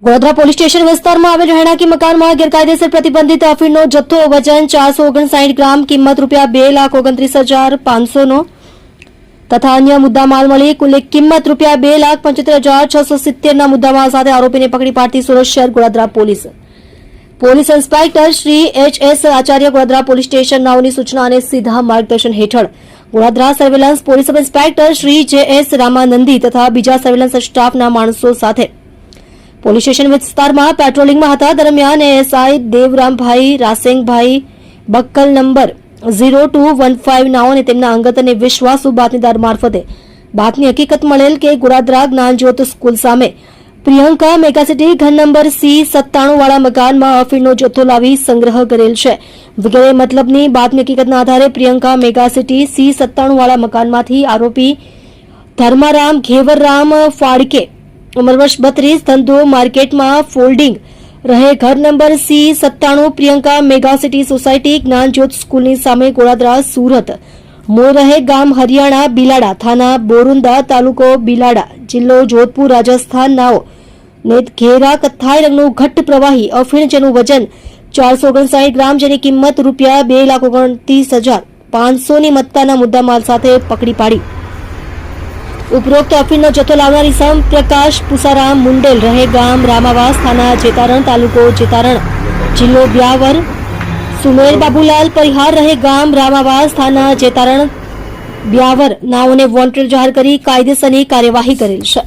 Godhra police station વિસ્તારમાં આવેલ રહેણાંકી મકાનમાં ગેરકાયદેસર પ્રતિબંધિત અફીણનો જથ્થો વજન 459 ગ્રામ કિંમત ₹2,29,500 નો તથા અન્ય મુદ્દામાલ મળી કુલ કિંમત ₹2,75,670 ના મુદ્દામાલ સાથે આરોપીને પકડી પાડતી સુરત શહેર Godhra police inspector Shri H.S. Acharya Godhra police station નાઓની સૂચના અને સીધા માર્ગદર્શન હેઠળ Godhra surveillance police sub inspector Shri J.S. Ramanandi તથા બીજા સર્વેલન્સ સ્ટાફના માણસો સાથે પોલીસ સ્ટેશન વિસ્તારમાં પેટ્રોલિંગમાં હતા દરમિયાન એએસઆઈ દેવરામભાઈ રાસેંગભાઈ બક્કલ નંબર 0215 નાઓ અને તેમના અંગત અને વિશ્વાસુ બાતમીદાર મારફતે બાતમી હકીકત મળેલ કે ગોધરા જ્ઞાનજ્યોત સ્કૂલ સામે પ્રિયંકા મેગાસિટી ઘર નંબર C97 વાળા મકાનમાં અફીણનો જથ્થો લાવી સંગ્રહ કરેલ છે વગેરે મતલબની બાતમી હકીકતના આધારે પ્રિયંકા મેગાસિટી C97 વાળા મકાનમાંથી આરોપી ધર્મારામ ઘેવરરામ ફાળકે ઉંમર વર્ષ 32 ધંધો માર્કેટમાં ફોલ્ડિંગ રહે ઘર number C97 Priyanka megacity society Gyanjyot સ્કૂલની સામે ગોધરા સુરત મૂળ રહે ગામ હરિયાણા બિલાડા થાના બોરુંદા તાલુકો બિલાડા જિલ્લો જોધપુર રાજસ્થાન નાઓ ને ઘેરા કથ્થાઈ રંગનું ઘટ્ટ પ્રવાહી અફીણ જેનું વજન 459 ગ્રામ જેની કિંમત ₹2,29,500 ની મત્તાના મુદ્દામાલ સાથે પકડી પાડી ઉપરોક્ત અફીણનો જથ્થો લાવનાર ઇસમ પ્રકાશ પુસારામ મુંડેલ રહે ગામ રામાવાસ થાના જેતારણ તાલુકો જેતારણ જિલ્લો બ્યાવર સુમેર બાબુલાલ પરિહાર રહે ગામ રામાવાસ થાના જેતારણ બ્યાવર નાઓને વોન્ટેડ જાહેર કરી કાયદેસરની કાર્યવાહી કરેલ છે।